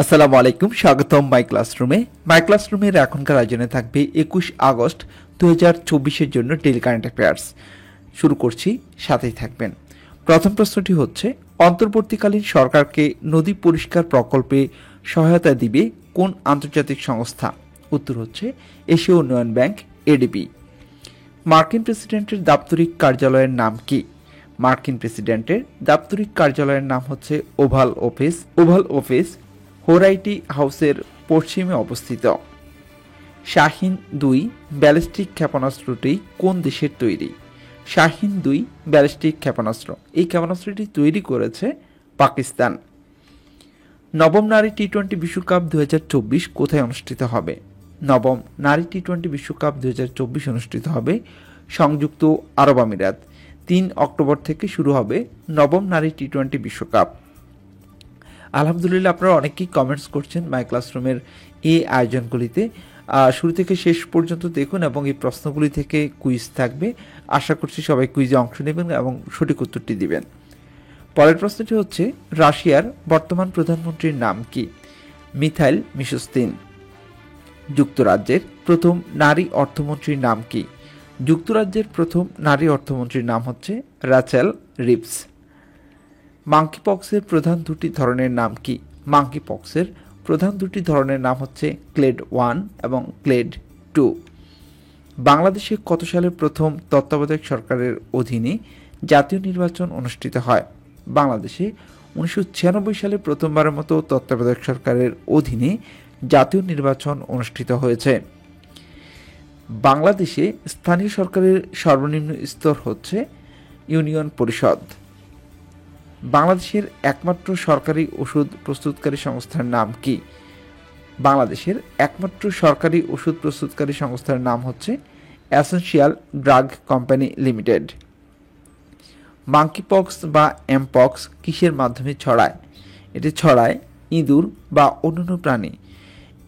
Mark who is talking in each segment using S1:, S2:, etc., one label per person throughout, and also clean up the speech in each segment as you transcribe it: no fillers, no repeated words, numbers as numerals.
S1: আসসালামু আলাইকুম, স্বাগতম মাই ক্লাসরুমে। মাই ক্লাসরুমের এখনকার আয়োজনে থাকবে 21 আগস্ট 2024-এর জন্য ডেইলি কারেন্ট অ্যাফেয়ার্স। শুরু করছি, সাথেই থাকবেন। প্রথম প্রশ্নটি হচ্ছে, অন্তর্বর্তীকালীন সরকারকে নদী পরিষ্কার প্রকল্পে সহায়তা দিবে কোন আন্তর্জাতিক সংস্থা? উত্তর হচ্ছে এশীয় উন্নয়ন ব্যাংক, এডিবি। মার্কিন প্রেসিডেন্টের দাপ্তরিক কার্যালয়ের নাম কি? মার্কিন প্রেসিডেন্টের দাপ্তরিক কার্যালয়ের নাম হচ্ছে oval office. Oval office white হাউসের পশ্চিমে অবস্থিত। শাহিন-2 ব্যালিস্টিক ক্ষেপণাস্ত্রটি কোন দেশের তৈরি? শাহিন-2 ব্যালিস্টিক ক্ষেপণাস্ত্র, এই ক্ষেপণাস্ত্রটি তৈরি করেছে পাকিস্তান। নবম নারী টি-20 বিশ্বকাপ 2024 কোথায় অনুষ্ঠিত হবে? নবম নারী টি-20 বিশ্বকাপ 2024 অনুষ্ঠিত হবে সংযুক্ত আরব আমিরাত। 3 অক্টোবর থেকে শুরু হবে নবম নারী টি-20 বিশ্বকাপ। আলহামদুলিল্লাহ, আপনারা অনেকেই কমেন্টস করছেন মাই ক্লাসরুমের এই আয়োজনগুলিতে। শুরু থেকে শেষ পর্যন্ত দেখুন এবং এই প্রশ্নগুলি থেকে কুইজ থাকবে। আশা করছি সবাই কুইজে অংশ নেবেন এবং সঠিক উত্তরটি দিবেন। পরের প্রশ্নটি হচ্ছে, রাশিয়ার বর্তমান প্রধানমন্ত্রীর নাম কি? মিখাইল মিশুস্তিন। যুক্তরাজ্যের প্রথম নারী অর্থমন্ত্রীর নাম কি? যুক্তরাজ্যের প্রথম নারী অর্থমন্ত্রীর নাম হচ্ছে র্যাচেল রিভস। মাঙ্কিপক্সের প্রধান দুটি ধরনের নাম কি? মাঙ্কিপক্সের প্রধান দুটি ধরনের নাম হচ্ছে ক্লেড 1 এবং ক্লেড 2। বাংলাদেশে কত সালে প্রথম তত্ত্বাবধায়ক সরকারের অধীনে জাতীয় নির্বাচন অনুষ্ঠিত হয়? বাংলাদেশে 1996 সালে প্রথমবারের মতো তত্ত্বাবধায়ক সরকারের অধীনে জাতীয় নির্বাচন অনুষ্ঠিত হয়েছে। বাংলাদেশে স্থানীয় সরকারের সর্বনিম্ন স্তর হচ্ছে ইউনিয়ন পরিষদ। বাংলাদেশের একমাত্র সরকারি ওষুধ প্রস্তুতকারী সংস্থার নাম কি? বাংলাদেশের একমাত্র সরকারি ওষুধ প্রস্তুতকারী সংস্থার নাম হচ্ছে essential drug company limited. Monkeypox বা এমপক্স কিসের মাধ্যমে ছড়ায়? এটি ছড়ায় ইঁদুর বা অন্যান্য প্রাণী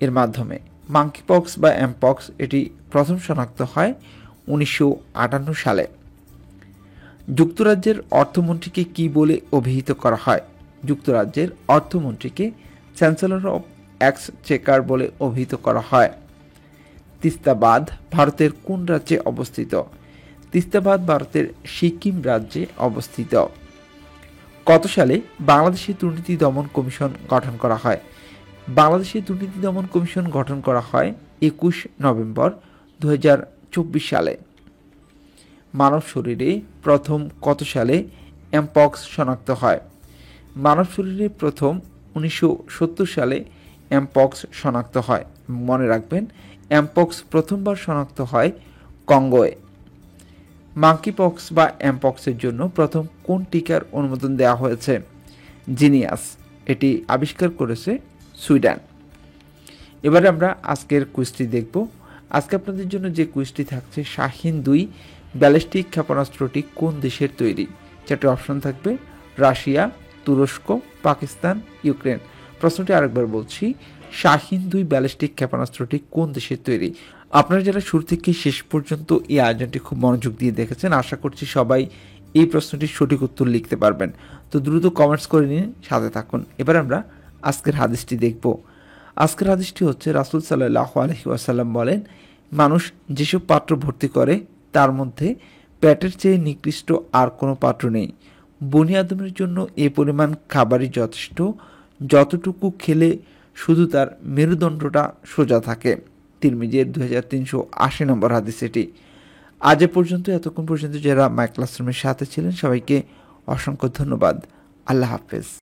S1: এর মাধ্যমে। মাঙ্কিপক্স বা এমপক্স এটি প্রথম শনাক্ত হয় 1958 সালে। যুক্তরাজ্যের অর্থমন্ত্রীকে কি বলে অভিহিত করা হয়? যুক্তরাজ্যের অর্থমন্ত্রীকে চ্যান্সেলর অফ এক্সচেকার বলে অভিহিত করা হয়। তিস্তা বাঁধ ভারতের কোন রাজ্যে অবস্থিত? তিস্তা বাঁধ ভারতের সিকিম রাজ্যে অবস্থিত। কত সালে বাংলাদেশে দুর্নীতি দমন কমিশন গঠন করা হয়? বাংলাদেশে দুর্নীতি দমন কমিশন গঠন করা হয় 21 নভেম্বর 2024 সালে। মানব শরীরে প্রথম কত সালে এমপক্স শনাক্ত হয়? মানব শরীরে প্রথম 1970 সালে এমপক্স শনাক্ত হয়। মনে রাখবেন, এমপক্স প্রথমবার শনাক্ত হয় কঙ্গোয়। মাঙ্কিপক্স বা এমপক্সের জন্য প্রথম কোন টিকার অনুমোদন দেওয়া হয়েছে? জিনিয়াস, এটি আবিষ্কার করেছে সুইডেন। এবারে আমরা আজকের কুইজটি দেখব। আজকে আপনাদের জন্য যে কুইজটি থাকছে, শাহিন-2 ব্যালিস্টিক ক্ষেপণাস্ত্রটি কোন দেশের তৈরি? চারটি অপশন থাকবে: রাশিয়া, তুরস্ক, পাকিস্তান, ইউক্রেন। প্রশ্নটি আরেকবার বলছি, শাহিন-2 ব্যালিস্টিক ক্ষেপণাস্ত্রটি কোন দেশের তৈরি? আপনারা যারা শুরু থেকে শেষ পর্যন্ত এই আয়োজনটি খুব মনোযোগ দিয়ে দেখেছেন, আশা করছি সবাই এই প্রশ্নটির সঠিক উত্তর লিখতে পারবেন। তো দ্রুত কমেন্টস করে নিন, সাথে থাকুন। এবার আমরা আজকের হাদিসটি দেখব। আজকের হাদিসটি হচ্ছে, রাসূল সাল্লাল্লাহু আলাইহি ওয়াসাল্লাম বলেন, মানুষ যেসব পাত্র ভর্তি করে তার মধ্যে পেটের চেয়ে নিকৃষ্ট আর কোনো পাত্র নেই। বনি আদমের জন্য এ পরিমাণ খাবারই যথেষ্ট, যতটুকু খেলে শুধু তার মেরুদণ্ডটা সোজা থাকে। তিরমিজির 2380 নম্বর হাদিস এটি। আজ পর্যন্ত, এতক্ষণ পর্যন্ত যারা মাই ক্লাসরুমের সাথে ছিলেন, সবাইকে অসংখ্য ধন্যবাদ। আল্লাহ হাফেজ।